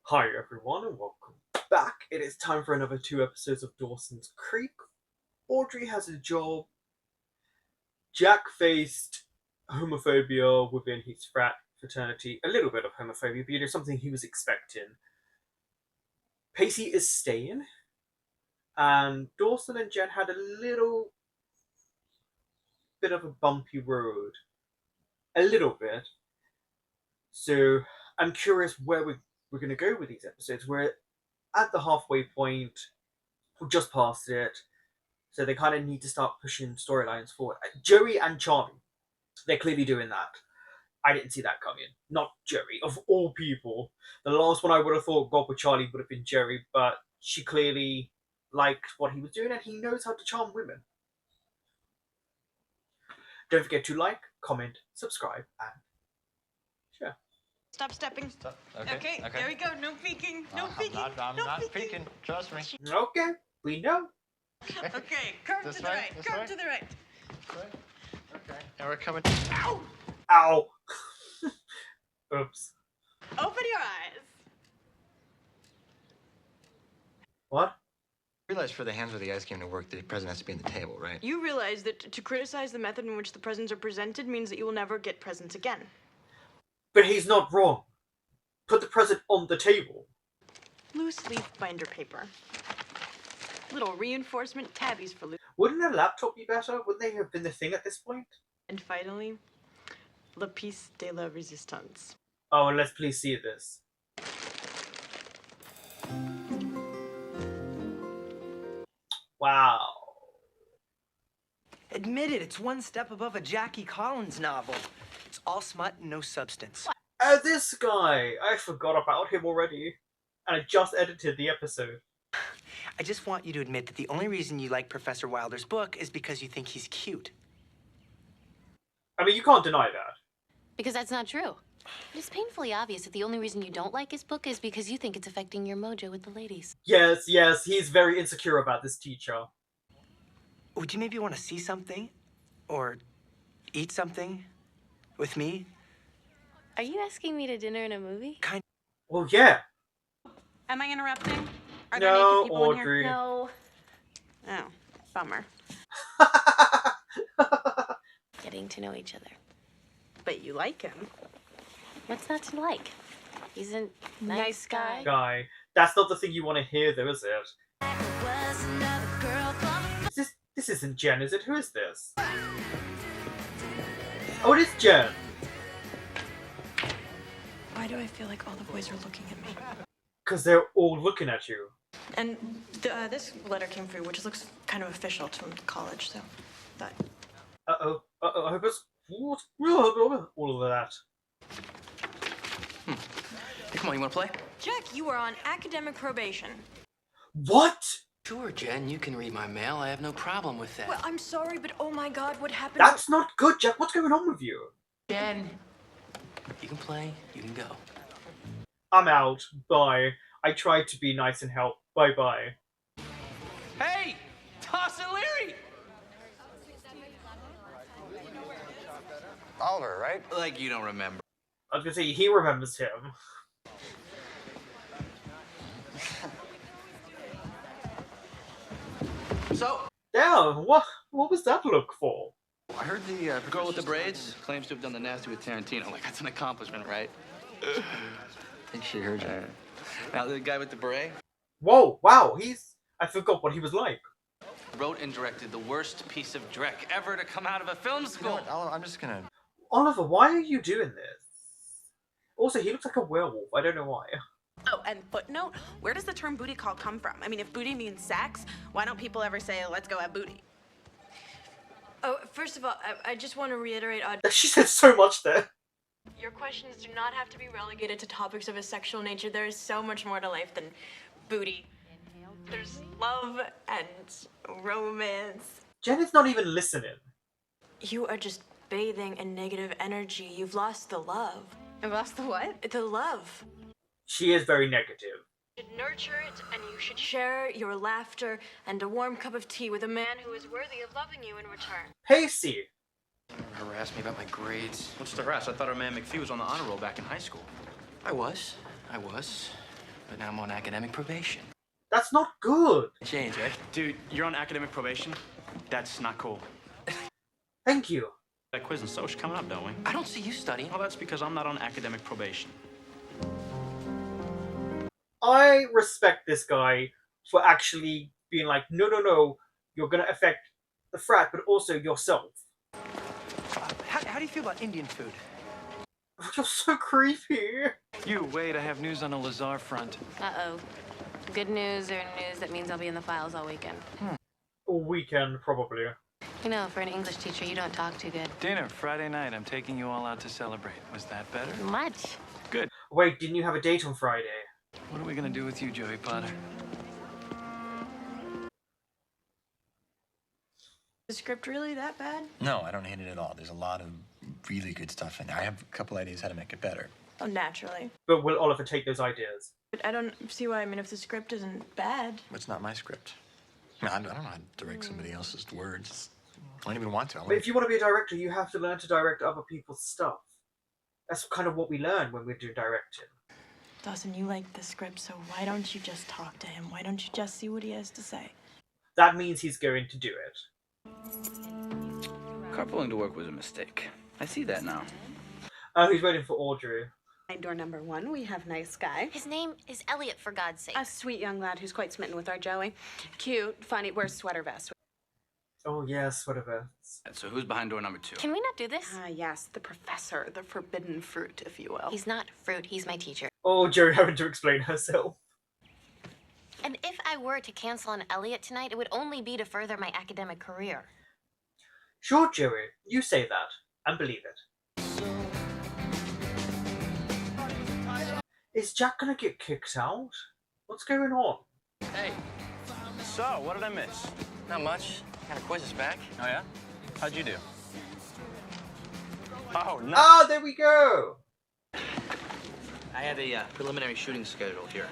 Hi everyone and welcome back. It is time for another 2 episodes of Dawson's Creek. Audrey has a job. Jack faced homophobia within his fraternity. A little bit of homophobia, but something he was expecting. Pacey is staying. And Dawson and Jen had a little bit of a bumpy road. A little bit. So I'm curious where we're going to go with these episodes. We're at the halfway point. We're just past it. So they kind of need to start pushing storylines forward. Joey and Charlie, they're clearly doing that. I didn't see that coming. Not Joey, of all people. The last one I would have thought God with Charlie would have been Jerry, but she clearly liked what he was doing and he knows how to charm women. Don't forget to like, comment, subscribe, and share. Stop stepping. Stop. Okay, there we go. No peeking. No peeking. I'm not peeking. Trust me. Okay, we know. Okay, curve This to the way? right. This Curve way? to the right. Okay. And we're coming. Ow! Ow. Oops. Open your eyes. What? Realize for the hands of the ice game to work, the present has to be on the table, right? You realize that to criticize the method in which the presents are presented means that you will never get presents again. But he's not wrong. Put the present on the table. Loose leaf binder paper. Little reinforcement tabbies for loose. Wouldn't a laptop be better? Wouldn't they have been the thing at this point? And finally, la pièce de la résistance. Oh, and let's please see this. Wow. Admit it, it's one step above a Jackie Collins novel. It's all smut and no substance. This guy! I forgot about him already. And I just edited the episode. I just want you to admit that the only reason you like Professor Wilder's book is because you think he's cute. I mean, you can't deny that. Because that's not true. It's painfully obvious that the only reason you don't like his book is because you think it's affecting your mojo with the ladies. Yes, he's very insecure about this teacher. Would you maybe want to see something? Or eat something? With me? Are you asking me to dinner and a movie? Well, yeah. Am I interrupting? Are No, there naked people in Audrey. here? No. Oh, bummer. Getting to know each other. But you like him. What's not to like? He's a nice guy. Guy. That's not the thing you want to hear, though, is it? This isn't Jen, is it? Who is this? Oh, it is Jen. Why do I feel like all the boys are looking at me? Because they're all looking at you. And this letter came through, which looks kind of official to college, so that. Uh-oh. I hope it's... What? All of that. Hey, come on, you want to play? Jack, you are on academic probation. What? Sure, Jen, you can read my mail. I have no problem with that. Well, I'm sorry, but oh my God, what happened? That's not good, Jack. What's going on with you? Jen, you can play, you can go. I'm out. Bye. I tried to be nice and help. Bye-bye. Hey! Dawson Leary! Oliver, right? Like you don't remember. I was gonna say, he remembers him. So, Damn, what was that look for? I heard the girl with the braids claims to have done the nasty with Tarantino. Like, that's an accomplishment, right? I think she heard you. Now, the guy with the beret Whoa, wow, I forgot what he was like. wrote and directed the worst piece of dreck ever to come out of a film You know school. what, Oliver, I'm just gonna... Oliver, why are you doing this? Also, he looks like a werewolf. I don't know why. Oh, and footnote, where does the term booty call come from? I mean, if booty means sex, why don't people ever say, let's go have booty? Oh, first of all, I just want to reiterate, She said so much there. your questions do not have to be relegated to topics of a sexual nature. There is so much more to life than booty. There's love and romance. Jen is not even listening. You are just bathing in negative energy. You've lost the love. I've lost the what? The love. She is very negative. You should nurture it, and you should share your laughter and a warm cup of tea with a man who is worthy of loving you in return. Pacey. Harassed me about my grades. What's the harass? I thought our man McPhee was on the honor roll back in high school. I was. But now I'm on academic probation. That's not good. Change, right? Dude, you're on academic probation? That's not cool. Thank you. That quiz and social coming up, don't we? I don't see you studying. Well, that's because I'm not on academic probation. I respect this guy for actually being like, no, you're gonna affect the frat, but also yourself. How do you feel about Indian food? You're so creepy. You, wait, I have news on the Lazar front. Uh-oh. Good news or news that means I'll be in the files all weekend. All weekend, probably. You know, for an English teacher, you don't talk too good. Dinner, Friday night. I'm taking you all out to celebrate. Was that better? Much. Good. Wait, didn't you have a date on Friday? What are we gonna do with you, Joey Potter? Is the script really that bad? No, I don't hate it at all. There's a lot of really good stuff in there. I have a couple ideas how to make it better. Oh, naturally. But will Oliver take those ideas? But I don't see why. I mean, if the script isn't bad. It's not my script. I mean, I don't know how to direct somebody else's words. I don't even want to. But if you want to be a director, you have to learn to direct other people's stuff. That's kind of what we learn when we do directing. Dawson, you like the script, so why don't you just talk to him? Why don't you just see what he has to say? That means he's going to do it. Carpooling to work was a mistake. I see that now. Oh, he's waiting for Audrey. Door number 1, we have nice guy. His name is Elliot, for God's sake. A sweet young lad who's quite smitten with our Joey. Cute, funny, wears sweater vest. Oh yes, whatever. So who's behind door number 2? Can we not do this? Yes, the professor, the forbidden fruit, if you will. He's not fruit, he's my teacher. Oh, Joey having to explain herself. And if I were to cancel on Elliot tonight, it would only be to further my academic career. Sure, Joey, you say that, and believe it. Is Jack gonna get kicked out? What's going on? Hey. So, what did I miss? Not much. Kind of quiz us back. Oh, yeah? How'd you do? Oh, no. Ah, there we go! I have a preliminary shooting schedule here.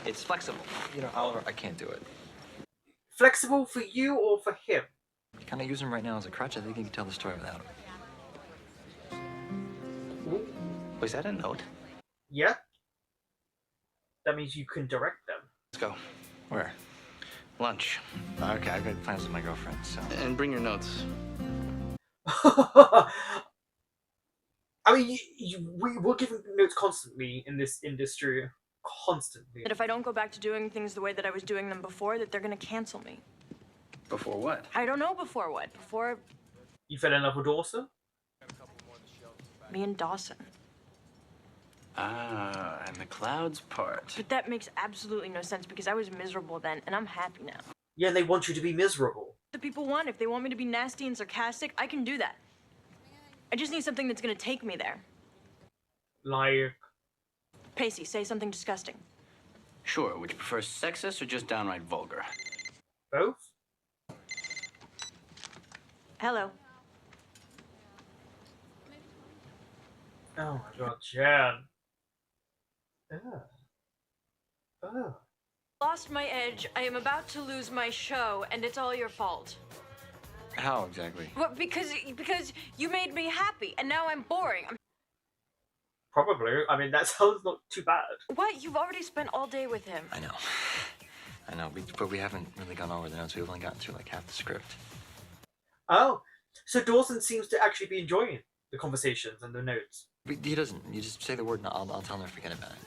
It's flexible. You know, Oliver, I can't do it. Flexible for you or for him? You kind of use him right now as a crutch. I think you can tell the story without him. Was that a note? Yeah? That means you can direct them. Let's go. Where? Lunch. Okay, I've got plans with my girlfriend, so... And bring your notes. I mean, we're giving notes constantly in this industry. Constantly. That if I don't go back to doing things the way that I was doing them before, that they're gonna cancel me. Before what? I don't know before what. Before You fell in love with Dawson? me and Dawson. Ah, and the clouds part. But that makes absolutely no sense because I was miserable then, and I'm happy now. Yeah, they want you to be miserable. The people want. If they want me to be nasty and sarcastic, I can do that. I just need something that's gonna take me there. Like... Pacey, say something disgusting. Sure, would you prefer sexist or just downright vulgar? Both? Hello. Oh my god, Jan. Ugh. Ugh. Lost my edge. I am about to lose my show, and it's all your fault. How exactly? Well, because you made me happy, and now I'm boring. Probably. I mean, that sounds not too bad. What? You've already spent all day with him. I know, but we haven't really gone over the notes. We've only gotten through like half the script. Oh, so Dawson seems to actually be enjoying the conversations and the notes. But he doesn't. You just say the word and I'll tell him to forget about it.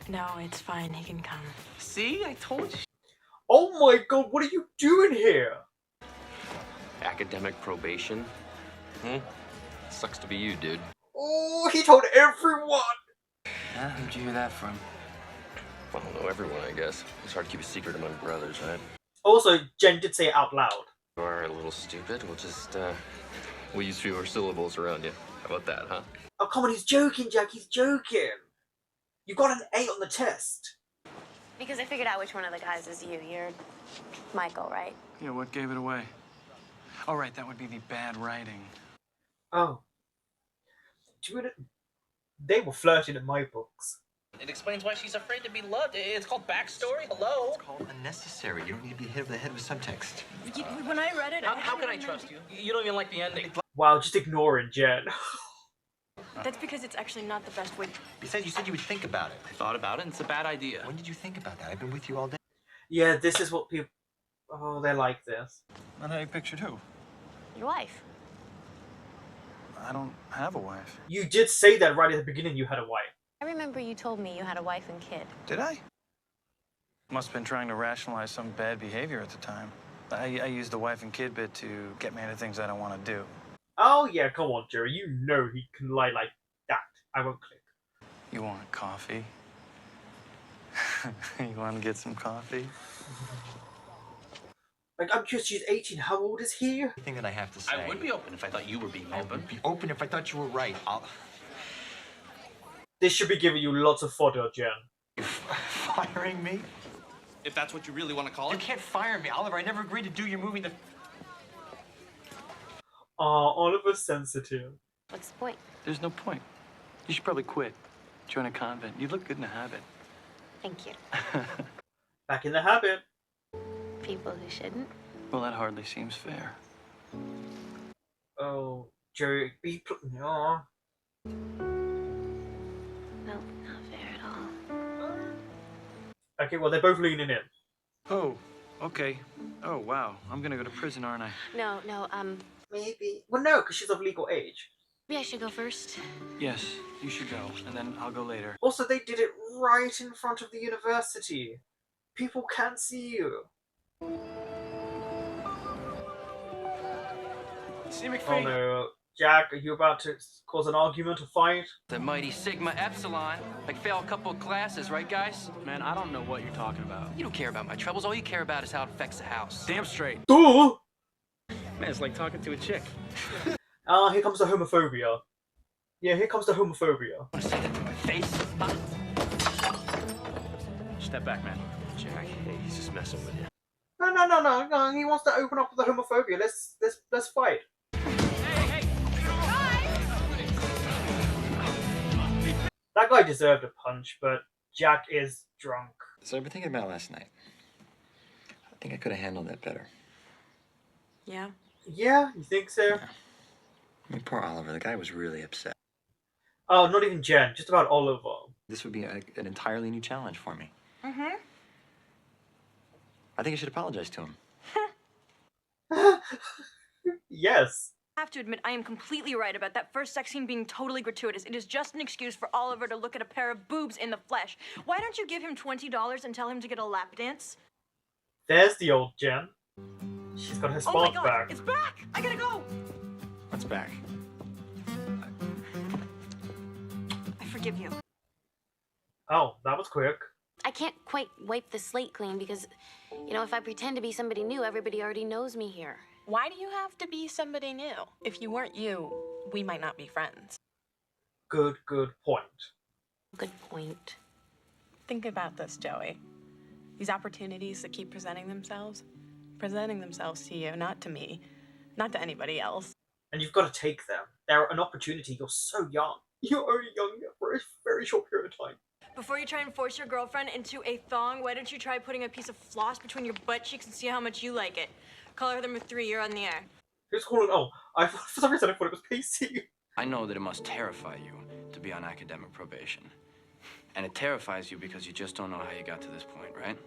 No, it's fine. He can come. See? I told you. Oh my god, what are you doing here? Academic probation? Sucks to be you, dude. Oh, he told everyone! Who'd you hear that from? I don't know, everyone, I guess. It's hard to keep a secret among brothers, right? Also, Jen did say it out loud. You are a little stupid. We'll use fewer syllables around you. How about that, huh? Oh, come on, he's joking, Jack, he's joking. You got an 8 on the test. Because I figured out which one of the guys is you. You're Michael, right? Yeah, what gave it away? All right, that would be the bad writing. Oh. They were flirting in my books. It explains why she's afraid to be loved. It's called backstory. Hello? It's called unnecessary. You don't need to be hit over the head with subtext. When I read it, How can I trust you? You don't even like the ending. Wow, just ignoring Jen. That's because it's actually not the best way. Besides, you said you would think about it. I thought about it, and it's a bad idea. When did you think about that? I've been with you all day. Yeah, this is what people. Oh, they're like this. Not how you pictured who? Your wife. I don't have a wife. You did say that right at the beginning. You had a wife. I remember you told me you had a wife and kid. Did I? Must have been trying to rationalize some bad behavior at the time. I used the wife and kid bit to get me into things I don't want to do. Oh yeah, come on, Jerry. You know he can lie like that. I won't click. You want coffee? You want to get some coffee? Like, I'm curious, she's 18. How old is he? Everything that I have to say. I would be open if I thought you were being I open. would be open if I thought you were right. This should be giving you lots of fodder, Jen. You're firing me? If that's what you really want to call You it. can't fire me, Oliver. I never agreed to do your movie. Oliver's sensitive. What's the point? There's no point. You should probably quit. Join a convent. You look good in a habit. Thank you. Back in the habit. People who shouldn't. Well, that hardly seems fair. Oh, Jerry, no. No, not fair at all. Okay, well, they're both leaning in. Oh, okay. Oh, wow. I'm gonna go to prison, aren't I? No, Maybe. Well, no, because she's of legal age. maybe I should go first. Yes, you should go, and then I'll go later. Also, they did it right in front of the university. People can't see you. See, McPhee? Oh no. Jack, are you about to cause an argument, a fight? The mighty Sigma Epsilon. Like fail a couple of classes, right, guys? Man, I don't know what you're talking about. You don't care about my troubles. All you care about is how it affects the house. Damn straight. Duh! Man, it's like talking to a chick. Here comes the homophobia. Yeah, here comes the homophobia. Want to say that to my face? Step back, man. Jack, hey, he's just messing with you. No. He wants to open up with the homophobia. Let's fight. That guy deserved a punch, but Jack is drunk. So I've been thinking about it last night. I think I could have handled that better. Yeah. Yeah, you think so? I mean, poor Oliver. The guy was really upset. Oh, not even Jen. Just about Oliver. This would be an entirely new challenge for me. Mm-hmm. I think I should apologize to him. Yes. I have to admit, I am completely right about that first sex scene being totally gratuitous. It is just an excuse for Oliver to look at a pair of boobs in the flesh. Why don't you give him $20 and tell him to get a lap dance? There's the old Jen. She's got her Oh my spark god, back. it's back! I gotta go! What's back? I forgive you. Oh, that was quick. I can't quite wipe the slate clean because, you know, if I pretend to be somebody new, everybody already knows me here. Why do you have to be somebody new? If you weren't you, we might not be friends. Good point. Good point. Think about this, Joey. These opportunities that keep presenting themselves to you, not to me, not to anybody else. And you've got to take them. They're an opportunity. You're so young. You're only young for a very short period of time. Before you try and force your girlfriend into a thong, why don't you try putting a piece of floss between your butt cheeks and see how much you like it? Color them with 3, you're on the air. Who's calling? Oh, for some reason I thought it was Pacey. I know that it must terrify you to be on academic probation. And it terrifies you because you just don't know how you got to this point, right?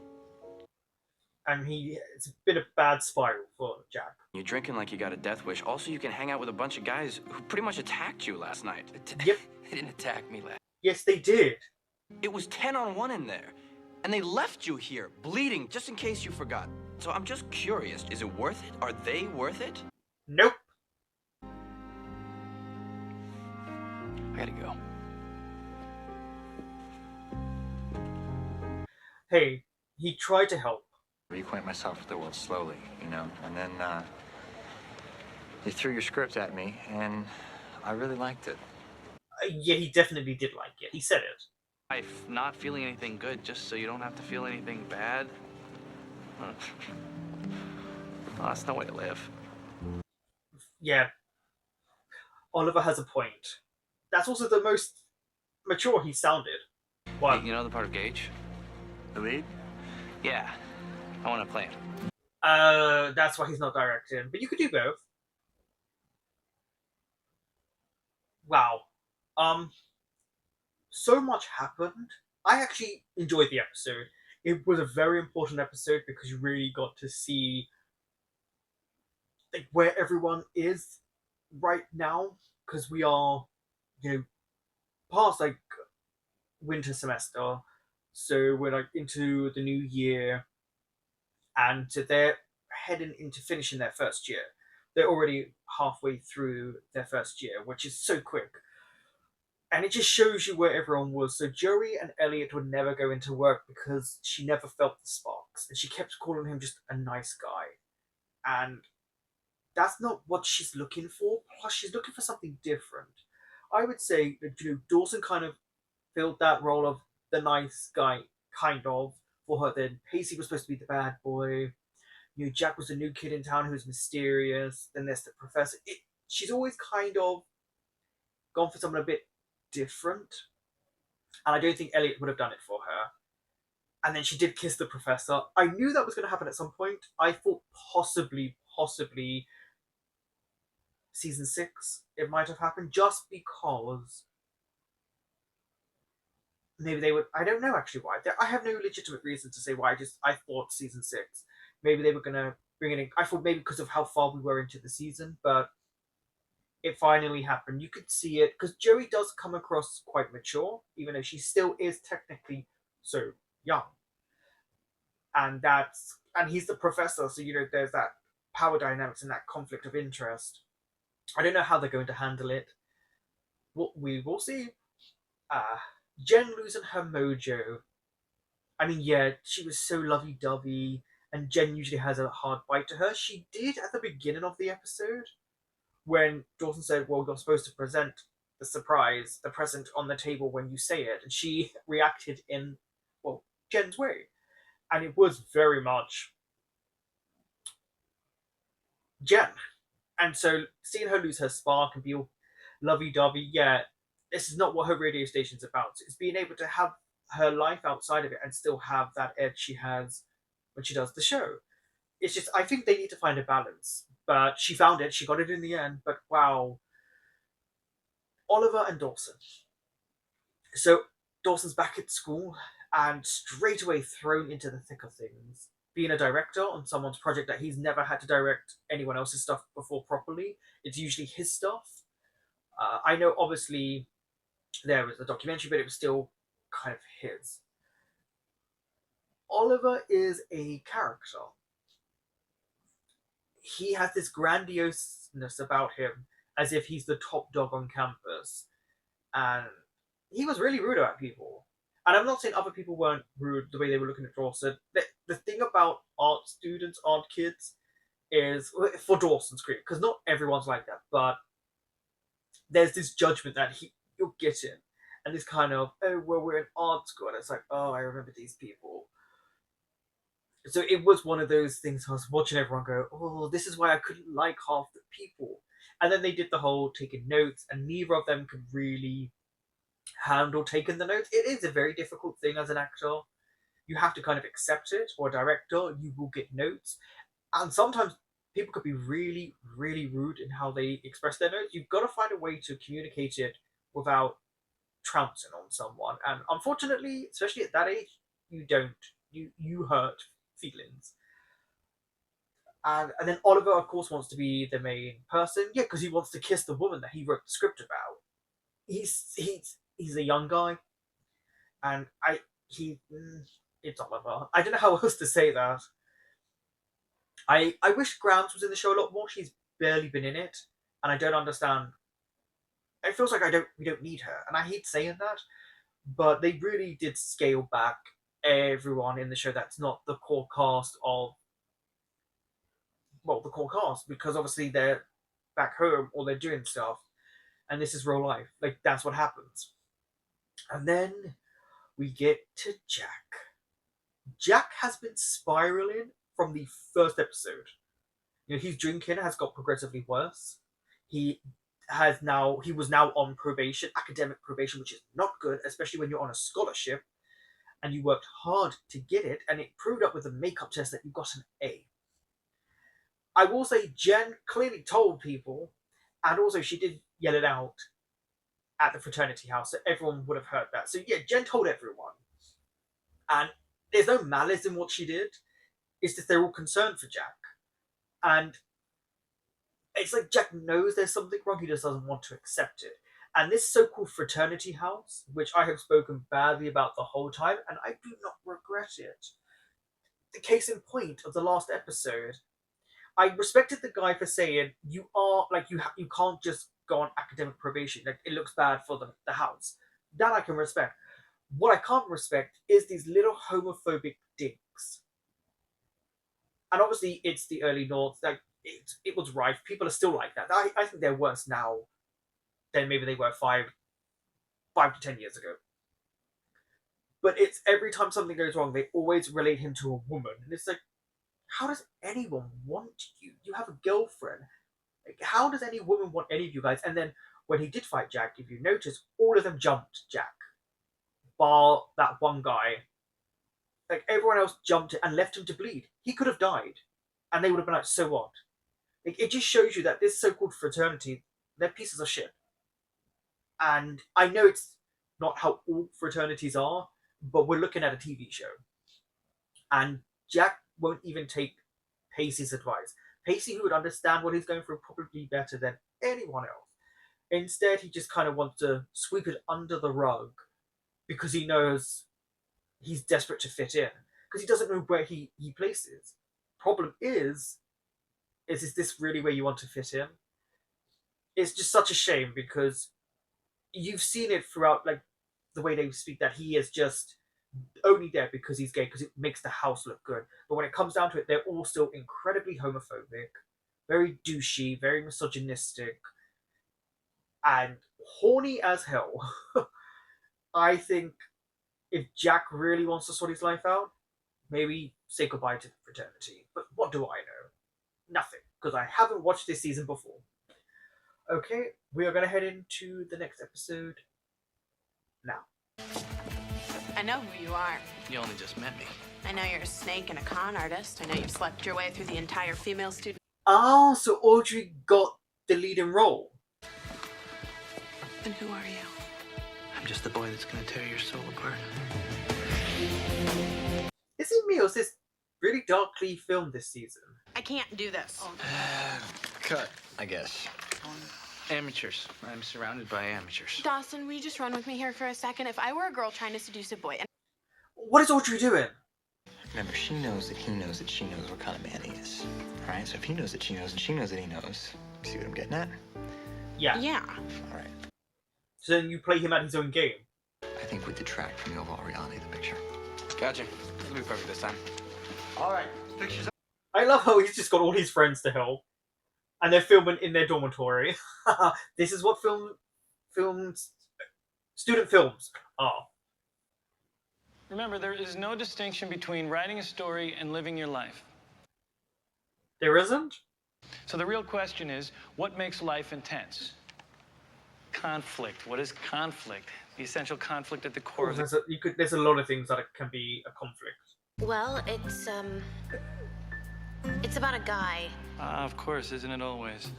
And it's been a bad spiral for Jack. You're drinking like you got a death wish. Also, you can hang out with a bunch of guys who pretty much attacked you last night. Yep. They didn't attack me last. Yes, they did. It was 10-on-1 in there. And they left you here, bleeding, just in case you forgot. So I'm just curious, is it worth it? Are they worth it? Nope. I gotta go. Hey, he tried to help. Reacquaint myself with the world slowly, you know, and then you threw your script at me, and I really liked it. Yeah, he definitely did like it. He said it. Life, not feeling anything good just so you don't have to feel anything bad. Oh, that's no way to live. Yeah. Oliver has a point. That's also the most mature he sounded. What? You know the part of Gage? The lead? Yeah. I want to play him. That's why he's not directing. But you could do both. Wow. So much happened. I actually enjoyed the episode. It was a very important episode because you really got to see like where everyone is right now, because we are, past like winter semester, so we're like into the new year, and so they're heading into finishing their first year. They're already halfway through their first year, which is so quick. And it just shows you where everyone was. So Joey and Elliot would never go into work because she never felt the sparks, and she kept calling him just a nice guy. And that's not what she's looking for. Plus, she's looking for something different. I would say that Dawson kind of filled that role of the nice guy, kind of, for her. Then Pacey was supposed to be the bad boy. Jack was the new kid in town who was mysterious. Then there's the professor. She's always kind of gone for someone a bit different, and I don't think Elliot would have done it for her. And then she did kiss the professor. I knew that was going to happen at some point. I thought possibly season 6 it might have happened, just because maybe they would. I don't know actually why. I have no legitimate reason to say why. I thought season 6 maybe they were gonna bring it in. I thought maybe because of how far we were into the season, but it finally happened. You could see it because Joey does come across quite mature, even though she still is technically so young. And he's the professor, so there's that power dynamics and that conflict of interest. I don't know how they're going to handle it. We will see. Jen losing her mojo. I mean, yeah, she was so lovey-dovey, and Jen usually has a hard bite to her. She did at the beginning of the episode, when Dawson said, well, you're supposed to present the present on the table when you say it, and she reacted in, well, Jen's way. And it was very much Jen. And so seeing her lose her spark and be all lovey-dovey, yeah, this is not what her radio station's about. It's being able to have her life outside of it and still have that edge she has when she does the show. It's just, I think they need to find a balance. But she found it, she got it in the end, but wow. Oliver and Dawson. So Dawson's back at school and straight away thrown into the thick of things. Being a director on someone's project that he's never had to direct anyone else's stuff before properly, it's usually his stuff. I know obviously there was a documentary, but it was still kind of his. Oliver is a character. He has this grandioseness about him, as if he's the top dog on campus. And he was really rude about people. And I'm not saying other people weren't rude the way they were looking at Dawson. The thing about art students, art kids, is for Dawson's Creek, because not everyone's like that, but there's this judgment that you'll get in. And this kind of, oh, well, we're in art school. And it's like, oh, I remember these people. So it was one of those things I was watching everyone go, oh, this is why I couldn't like half the people. And then they did the whole taking notes, and neither of them could really handle taking the notes. It is a very difficult thing as an actor. You have to kind of accept it, or a director, you will get notes. And sometimes people could be really, really rude in how they express their notes. You've got to find a way to communicate it without trouncing on someone. And unfortunately, especially at that age, you don't. You hurt feelings. And then Oliver, of course, wants to be the main person. Yeah, because he wants to kiss the woman that he wrote the script about. He's a young guy, and it's Oliver. I don't know how else to say that. I wish Grams was in the show a lot more. She's barely been in it, and I don't understand. It feels like we don't need her, and I hate saying that, but they really did scale back everyone in the show that's not the core cast of, well, the core cast, because obviously they're back home or they're doing stuff, and this is real life. Like, that's what happens. And then we get to Jack. Jack has been spiraling from the first episode. His drinking has got progressively worse. He was now on probation, academic probation, which is not good, especially when you're on a scholarship and you worked hard to get it, and it proved up with a makeup test that you got an A. I will say Jen clearly told people, and also she did yell it out, at the fraternity house, so everyone would have heard that. So yeah, Jen told everyone. And there's no malice in what she did. It's just they're all concerned for Jack. And it's like Jack knows there's something wrong, he just doesn't want to accept it. And this so-called fraternity house, which I have spoken badly about the whole time, and I do not regret it. The case in point of the last episode, I respected the guy for saying you are like you can't just go on academic probation. Like it looks bad for the house. That I can respect. What I can't respect is these little homophobic dicks. And obviously, it's the early North. Like it was rife. People are still like that. I think they're worse now than maybe they were 5 to 10 years ago. But it's every time something goes wrong, they always relate him to a woman, and it's like, how does anyone want you? You have a girlfriend. Like, how does any woman want any of you guys? And then when he did fight Jack, if you notice, all of them jumped Jack, bar that one guy. Like everyone else jumped and left him to bleed. He could have died, and they would have been like, so what? Like, it just shows you that this so-called fraternity, they're pieces of shit. And I know it's not how all fraternities are, but we're looking at a TV show. And Jack won't even take Pacey's advice. Pacey, who would understand what he's going through probably better than anyone else. Instead, he just kind of wants to sweep it under the rug because he knows he's desperate to fit in. Because he doesn't know where he places. Problem is this really where you want to fit in? It's just such a shame because you've seen it throughout, like, the way they speak, that he is just only there because he's gay, because it makes the house look good. But when it comes down to it, they're all still incredibly homophobic, very douchey, very misogynistic, and horny as hell. I think if Jack really wants to sort his life out, maybe say goodbye to the fraternity. But what do I know? Nothing, because I haven't watched this season before. Okay, we are going to head into the next episode now. I know who you are. You only just met me. I know you're a snake and a con artist. I know you've slept your way through the entire female student. Oh, so Audrey got the leading role. And who are you? I'm just the boy that's gonna tear your soul apart. Is it me, or is this really darkly filmed this season? I can't do this. Cut, I guess. Amateurs. I'm surrounded by amateurs. Dawson, will you just run with me here for a second? If I were a girl trying to seduce a boy and... What is Audrey doing? Remember, she knows that he knows that she knows what kind of man he is. Right? So if he knows that she knows and she knows that he knows, see what I'm getting at? Yeah. Yeah. All right. So then you play him at his own game. I think we detract from the overall reality of the picture. Gotcha. It'll be perfect this time. All right. Pictures up. I love how he's just got all his friends to help. And they're filming in their dormitory. This is what student films are. Remember, there is no distinction between writing a story and living your life. There isn't? So the real question is, what makes life intense? Conflict. What is conflict? The essential conflict at the core of the... There's a lot of things that can be a conflict. Well, it's about a guy. Of course, isn't it always?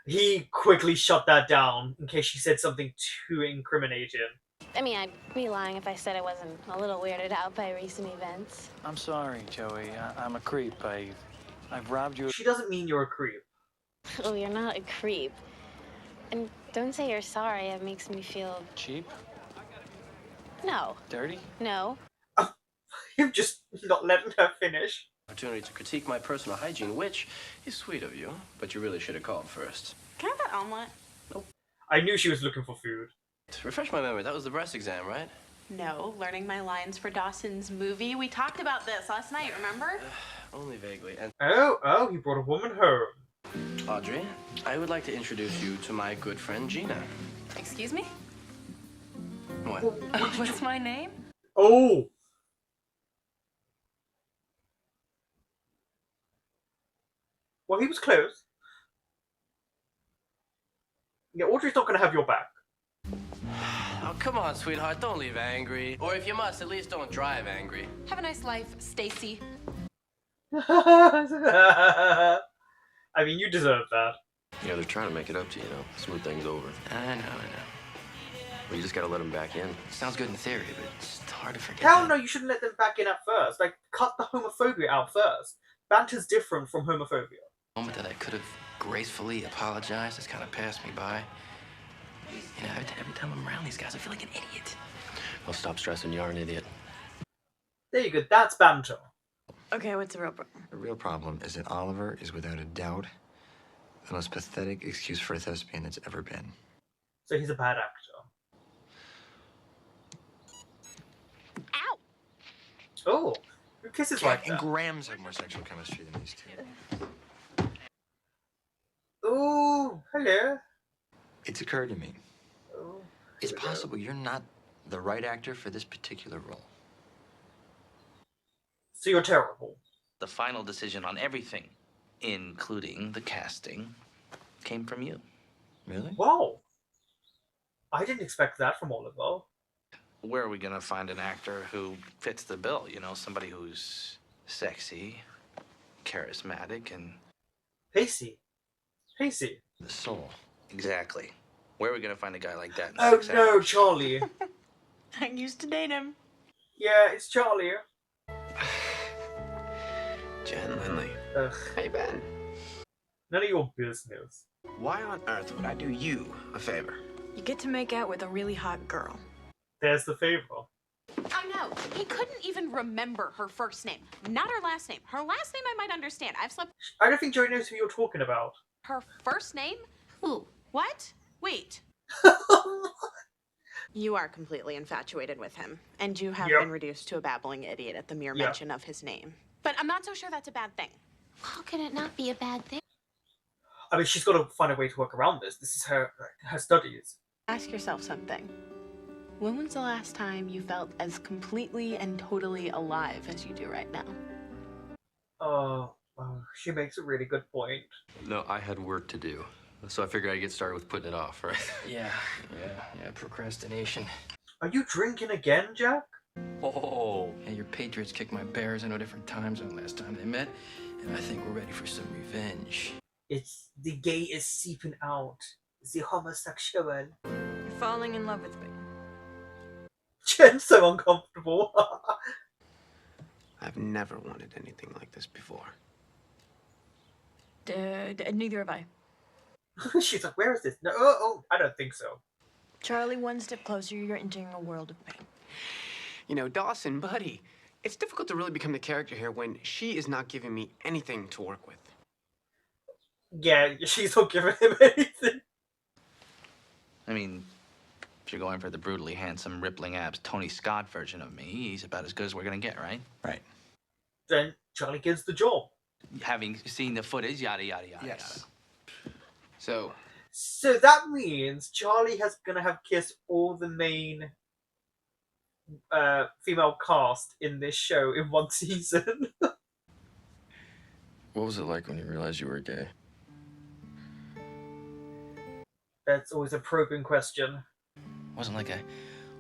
He quickly shut that down in case she said something too incriminating. I mean, I'd be lying if I said I wasn't a little weirded out by recent events. I'm sorry, Joey. I'm a creep. I've robbed you. She doesn't mean you're a creep. Oh, you're not a creep. And don't say you're sorry. It makes me feel... Cheap? No. Dirty? No. You're just not letting her finish. Opportunity to critique my personal hygiene, which is sweet of you, but you really should have called first. Can I have that omelet? Nope. I knew she was looking for food. To refresh my memory, that was the breast exam, right? No, learning my lines for Dawson's movie. We talked about this last night, remember? Only vaguely. And Oh, he brought a woman home. Audrey, I would like to introduce you to my good friend Gina. Excuse me? What? What's my name? Oh! Well, he was close. Yeah, Audrey's not going to have your back. Oh, come on, sweetheart. Don't leave angry. Or if you must, at least don't drive angry. Have a nice life, Stacy. I mean, you deserve that. You know, they're trying to make it up to you, smooth things over. I know. Well, you just gotta let them back in. Sounds good in theory, but it's hard to forget. Hell no, you shouldn't let them back in at first. Like, cut the homophobia out first. Banter's different from homophobia. Moment that I could have gracefully apologized has kind of passed me by. You know, every time I'm around these guys, I feel like an idiot. Well, stop stressing. You are an idiot. There you go. That's banter. Okay, what's the real problem? The real problem is that Oliver is without a doubt the most pathetic excuse for a thespian that's ever been. So he's a bad actor. Ow! Oh, who kisses like And that? Grams have more sexual chemistry than these two. Oh, hello. It's occurred to me. Oh, It's possible you're not the right actor for this particular role. so you're terrible. The final decision on everything, including the casting, came from you. Really? Wow. I didn't expect that from Oliver. Where are we gonna find an actor who fits the bill? You know, somebody who's sexy, charismatic, and Pacey. The soul. exactly. Where are we gonna find a guy like that in Oh 6 no, hours? Charlie. I used to date him. Yeah, it's Charlie. Jen, Lindley. Ugh, Hey, Ben. none of your business. Why on earth would I do you a favor? You get to make out with a really hot girl. There's the favor. Oh no, he couldn't even remember her first name. Not her last name. Her last name I might understand. I've slept I don't think Joey knows who you're talking about. her first name? Who? What? Wait. You are completely infatuated with him, and you have Yep. been reduced to a babbling idiot at the mere Yep. mention of his name. But I'm not so sure that's a bad thing. How can it not be a bad thing? I mean, she's got to find a way to work around this. This is her studies. Ask yourself something. When was the last time you felt as completely and totally alive as you do right now? Oh, she makes a really good point. No, I had work to do. So I figured I'd get started with putting it off, right? Yeah, procrastination. Are you drinking again, Jack? Oh. Yeah, your Patriots kicked my Bears into a different time zone last time they met, and I think we're ready for some revenge. It's the gay is seeping out. The homosexual. You're falling in love with me. Jen's so uncomfortable. I've never wanted anything like this before. Neither have I. She's like, where is this? No, oh, I don't think so. Charlie, one step closer, you're entering a world of pain. You know, Dawson, buddy, it's difficult to really become the character here when she is not giving me anything to work with. Yeah, she's not giving him anything. I mean, if you're going for the brutally handsome, rippling abs Tony Scott version of me, he's about as good as we're gonna get, right? Right. Then Charlie gets the job. Having seen the footage, yada, yada, yada, Yes. yada. So that means Charlie has gonna have kissed all the main female cast in this show in one season. What was it like when you realized you were gay? That's always a probing question. Wasn't like I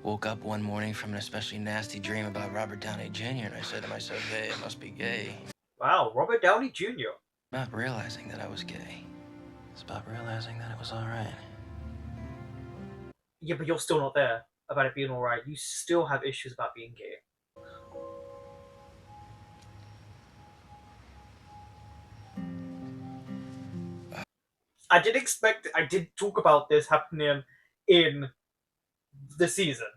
woke up one morning from an especially nasty dream about Robert Downey Jr. and I said to myself, hey, it must be gay. Wow, Robert Downey Jr. Not realizing that I was gay. It's about realizing that it was all right. Yeah, but you're still not there about it being alright. You still have issues about being gay. I did talk about this happening in the season.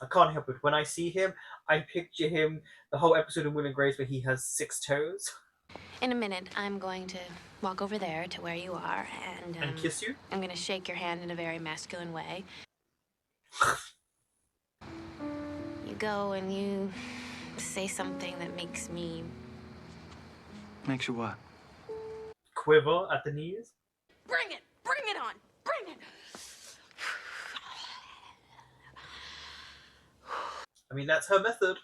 I can't help it. When I see him, I picture him, the whole episode of Will and Grace where he has 6 toes. In a minute, I'm going to walk over there to where you are And kiss you? I'm going to shake your hand in a very masculine way. You go and you say something that makes me... Makes you what? Quiver at the knees? Bring it! Bring it on! Bring it! I mean, that's her method.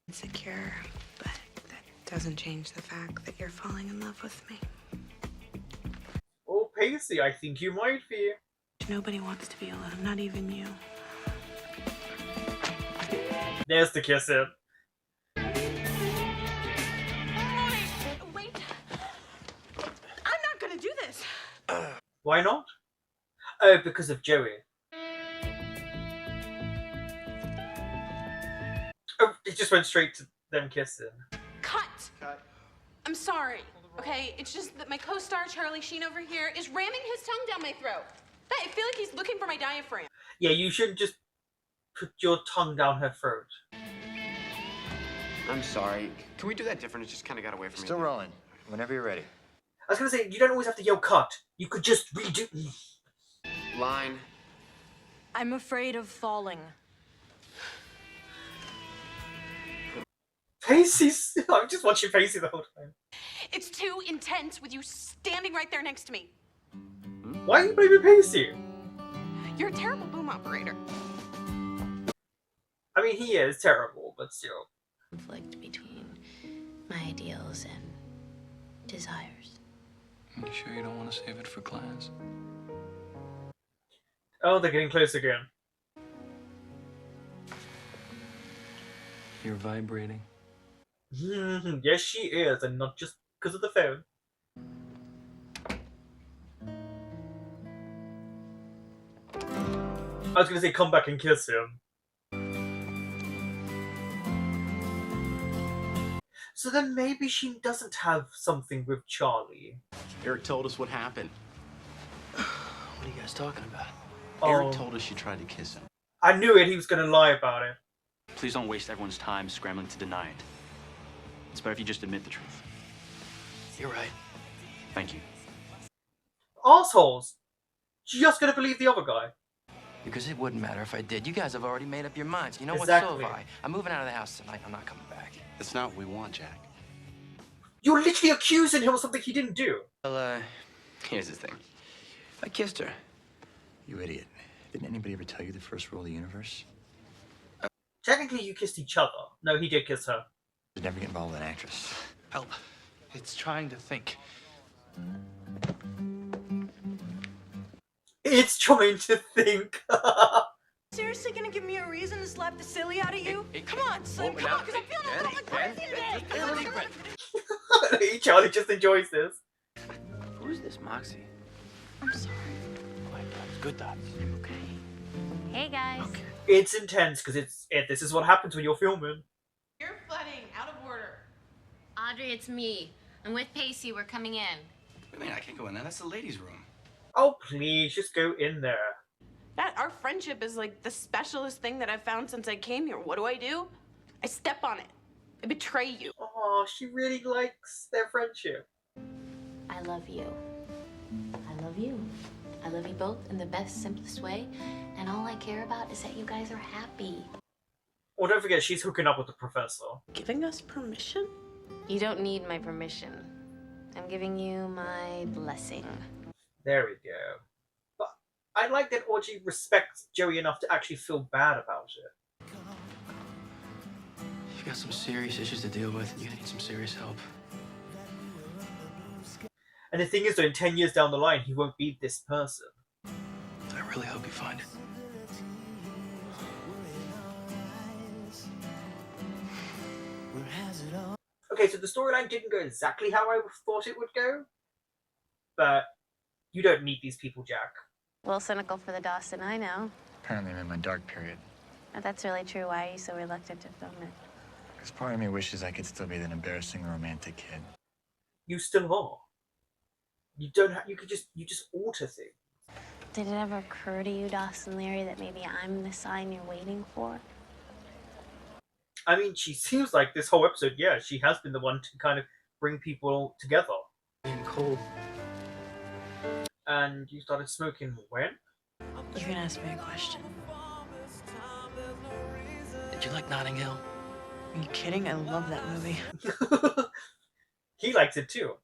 Insecure, but that doesn't change the fact that you're falling in love with me. Oh, Pacey, I think you might be. Nobody wants to be alone, not even you. There's the kissing. Why not? Oh, because of Joey. Oh, it just went straight to them kissing. Cut! I'm sorry, okay? It's just that my co-star Charlie Sheen over here is ramming his tongue down my throat. I feel like he's looking for my diaphragm. Yeah, you shouldn't just put your tongue down her throat. I'm sorry. Can we do that different? It just kind of got away from me. Still rolling. Whenever you're ready. I was gonna say, you don't always have to yell cut. You could just redo... Line. I'm afraid of falling. Pacey's... I'm just watching Pacey the whole time. It's too intense with you standing right there next to me. Why are you blaming Pacey? You're a terrible boom operator. I mean, he is terrible, but still. Conflict between my ideals and desires. You sure you don't want to save it for class? Oh, they're getting close again. You're vibrating. Yes, she is, and not just because of the phone. I was gonna say, come back and kiss him. So then maybe she doesn't have something with Charlie. Eric told us what happened. What are you guys talking about? Eric told us she tried to kiss him. I knew it, he was gonna lie about it. Please don't waste everyone's time scrambling to deny it. It's better if you just admit the truth. You're right. Thank you. Assholes! Just gonna believe the other guy. Because it wouldn't matter if I did. You guys have already made up your minds. You know what? Exactly. So have I. I'm moving out of the house tonight. I'm not coming back. That's not what we want, Jack. You're literally accusing him of something he didn't do. Well, here's the thing. I kissed her. You idiot. Didn't anybody ever tell you the first rule of the universe? Technically, you kissed each other. No, he did kiss her. Just never get involved with an actress. Help. It's trying to think. It's trying to think. Seriously gonna give me a reason to slap the silly out of you? Come on, Slim, come on, because I'm feeling a little crazy today. Charlie just enjoys this. Who's this Moxie? I'm sorry. Quiet thoughts, good thoughts. Okay. Hey, guys. It's intense because this is what happens when you're filming. You're flooding, out of order. Audrey, it's me. I'm with Pacey. We're coming in. I mean, I can't go in there. That's the ladies' room. Oh, please, just go in there. Our friendship is like the specialist thing that I've found since I came here. What do? I step on it. I betray you. Oh, she really likes their friendship. I love you. I love you. I love you both in the best, simplest way. And all I care about is that you guys are happy. Oh, don't forget, she's hooking up with the professor. Giving us permission? You don't need my permission. I'm giving you my blessing. There we go. But I like that Audrey respects Joey enough to actually feel bad about it. You've got some serious issues to deal with, and you need some serious help. And the thing is, though, in 10 years down the line, he won't be this person. I really hope you find it. Okay, so the storyline didn't go exactly how I thought it would go. But you don't meet these people, Jack. A little cynical for the Dawson, I know. Apparently I'm in my dark period. If that's really true, why are you so reluctant to film it? Because part of me wishes I could still be that embarrassing romantic kid. You still are. You don't have. You just alter things. Did it ever occur to you, Dawson Leary, that maybe I'm the sign you're waiting for? I mean, she seems like this whole episode, yeah, she has been the one to kind of bring people together. Being cold. And you started smoking when? You can ask me a question. Did you like Notting Hill? Are you kidding? I love that movie. He likes it too.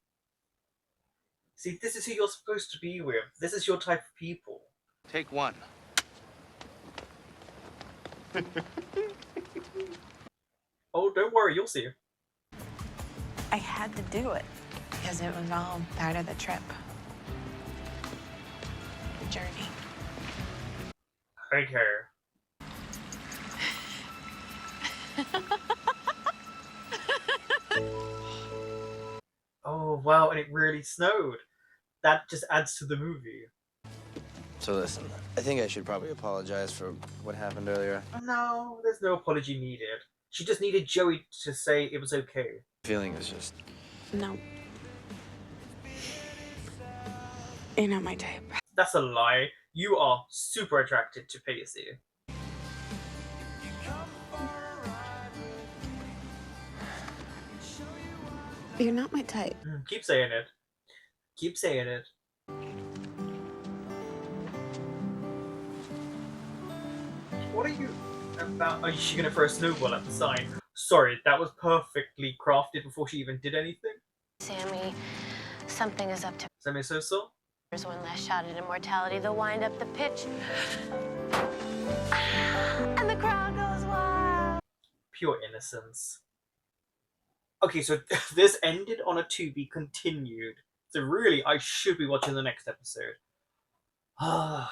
See, this is who you're supposed to be with. This is your type of people. Take one. Oh, don't worry, you'll see. I had to do it because it was all part of the trip. The journey. Okay. Oh, wow, and it really snowed. that just adds to the movie. So listen, I think I should probably apologize for what happened earlier. No, there's no apology needed. She just needed Joey to say it was okay. Feeling is just... No. You're not my type. That's a lie. You are super attracted to Pacey. You're not my type. Keep saying it. Keep saying it. What are you about? Are she gonna throw a snowball at the sign? Sorry, that was perfectly crafted before she even did anything. Sammy, something is up to. Sammy Soso? There's one last shot at immortality. They'll wind up the pitch. And the crowd goes wild. Pure innocence. Okay, so this ended on a to be continued. So really, I should be watching the next episode. Yeah.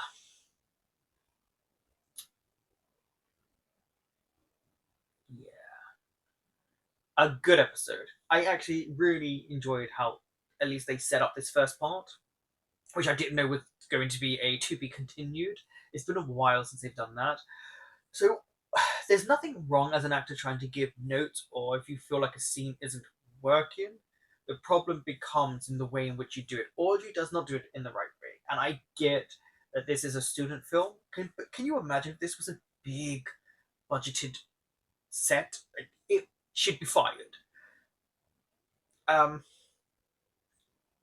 A good episode. I actually really enjoyed how at least they set up this first part, which I didn't know was going to be a to be continued. It's been a while since they've done that. So there's nothing wrong as an actor trying to give notes, or if you feel like a scene isn't working. The problem becomes in the way in which you do it. Audrey does not do it in the right way. And I get that this is a student film. But can you imagine if this was a big budgeted set? It should be fired.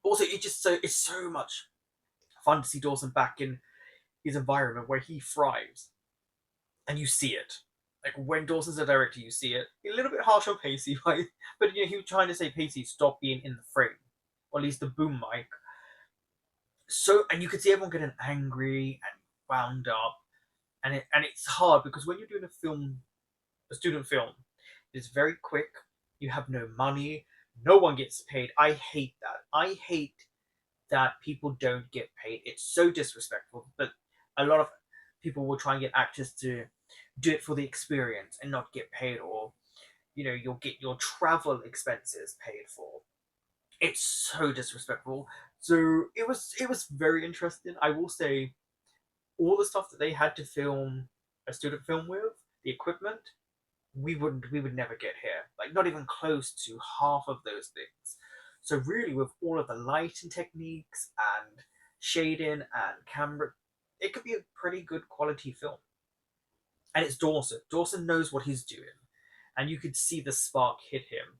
Also, it's so much fun to see Dawson back in his environment where he thrives. And you see it. Like, when Dawson's a director, you see it. A little bit harsh on Pacey, right? But he was trying to say, Pacey, stop being in the frame. Or at least the boom mic. So, and you could see everyone getting angry and wound up. And it's hard because when you're doing a student film, it's very quick. You have no money. No one gets paid. I hate that. I hate that people don't get paid. It's so disrespectful. But a lot of people will try and get actors to do it for the experience and not get paid, or you'll get your travel expenses paid for. It's so disrespectful. So it was very interesting. I will say, all the stuff that they had to film a student film with, the equipment, we would never get here. Like, not even close to half of those things. So really, with all of the lighting techniques and shading and camera, it could be a pretty good quality film. And it's Dawson. Dawson knows what he's doing. And you could see the spark hit him.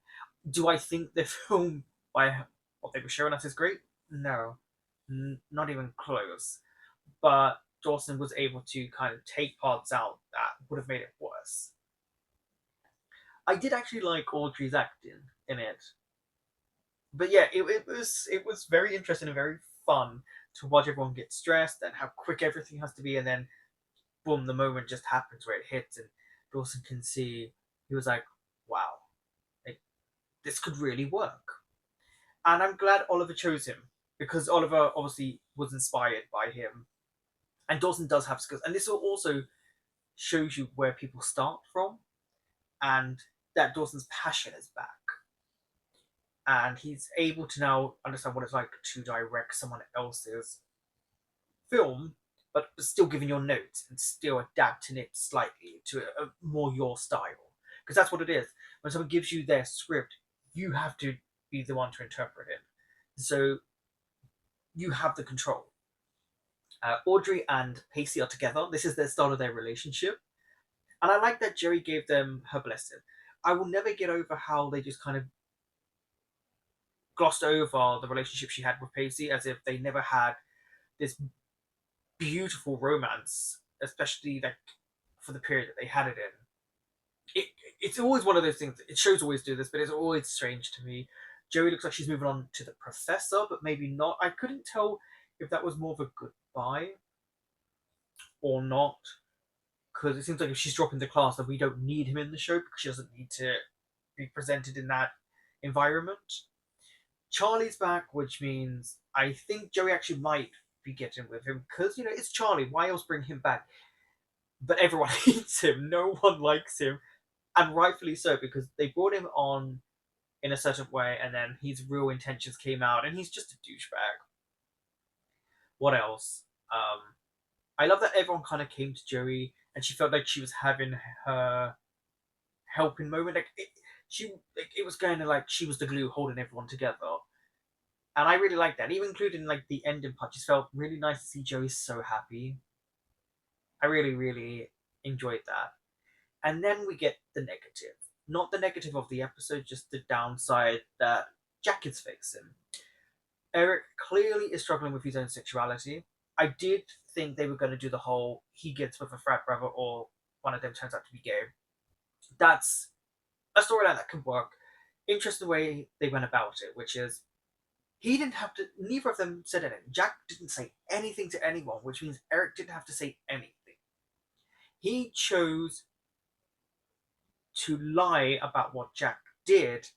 Do I think the film, by what they were showing us, is great? No. Not even close. But Dawson was able to kind of take parts out that would have made it worse. I did actually like Audrey's acting in it. But yeah, it was very interesting and very fun to watch everyone get stressed and how quick everything has to be, and then boom, the moment just happens where it hits, and Dawson can see. He was like, wow, like, this could really work. And I'm glad Oliver chose him, because Oliver obviously was inspired by him. And Dawson does have skills. And this also shows you where people start from, and that Dawson's passion is back. And he's able to now understand what it's like to direct someone else's film, but still giving your notes and still adapting it slightly to a more your style. Because that's what it is. When someone gives you their script, you have to be the one to interpret it. So you have the control. Audrey and Pacey are together. This is the start of their relationship. And I like that Jerry gave them her blessing. I will never get over how they just kind of glossed over the relationship she had with Pacey, as if they never had this beautiful romance, especially like for the period that they had it in. It's always one of those things. Shows always do this, but it's always strange to me. Joey looks like she's moving on to the professor, but maybe not. I couldn't tell if that was more of a goodbye or not, because it seems like if she's dropping the class, then we don't need him in the show because she doesn't need to be presented in that environment. Charlie's back, which means I think Joey actually might be getting with him, because it's Charlie. Why else bring him back? But everyone hates him. No one likes him, and rightfully so, because they brought him on in a certain way, and then his real intentions came out, and he's just a douchebag. What else? I love that everyone kind of came to Joey, and she felt like she was having her helping moment. It was kind of like she was the glue holding everyone together, and I really liked that. Even including like the ending part, just felt really nice to see Joey so happy. I really, really enjoyed that. And then we get the negative. Not the negative of the episode, just the downside that Jack is facing. Eric clearly is struggling with his own sexuality. I did think they were going to do the whole he gets with a frat brother or one of them turns out to be gay. That's a storyline that can work. Interesting way they went about it, which is he didn't have to, neither of them said anything. Jack didn't say anything to anyone, which means Eric didn't have to say anything. He chose to lie about what Jack did,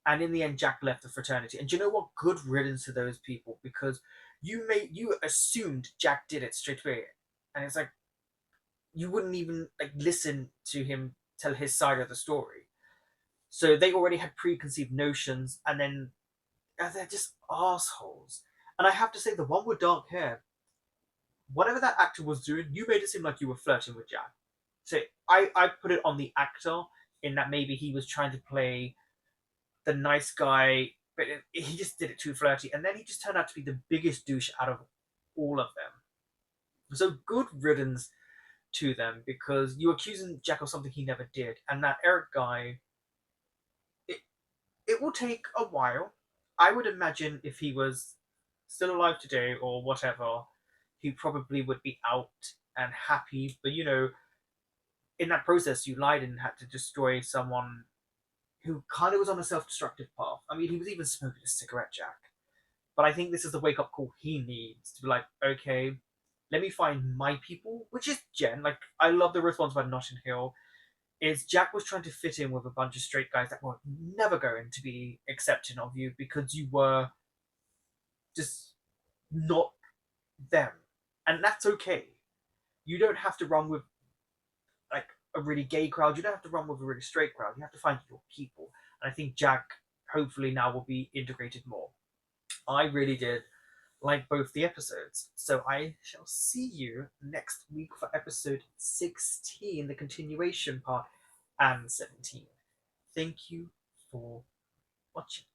and in the end, Jack left the fraternity. And do you know what? Good riddance to those people, because you assumed Jack did it straight away, and it's like you wouldn't even like listen to him tell his side of the story. So they already had preconceived notions, and then they're just assholes. And I have to say, the one with dark hair, whatever that actor was doing, you made it seem like you were flirting with Jack. So I put it on the actor in that maybe he was trying to play the nice guy, but he just did it too flirty, and then he just turned out to be the biggest douche out of all of them. So good riddance to them, because you're accusing Jack of something he never did, and that Eric guy, it will take a while. I would imagine if he was still alive today or whatever, he probably would be out and happy. But in that process, you lied and had to destroy someone who kind of was on a self-destructive path. I mean, he was even smoking a cigarette, Jack. But I think this is the wake-up call he needs to be like, okay, let me find my people, which is Jen. Like, I love the response by Notting Hill. Is Jack was trying to fit in with a bunch of straight guys that were never going to be accepting of you because you were just not them. And that's okay. You don't have to run with like a really gay crowd. You don't have to run with a really straight crowd. You have to find your people. And I think Jack hopefully now will be integrated more. I really did like both the episodes. So I shall see you next week for episode 16, the continuation part, and 17. Thank you for watching.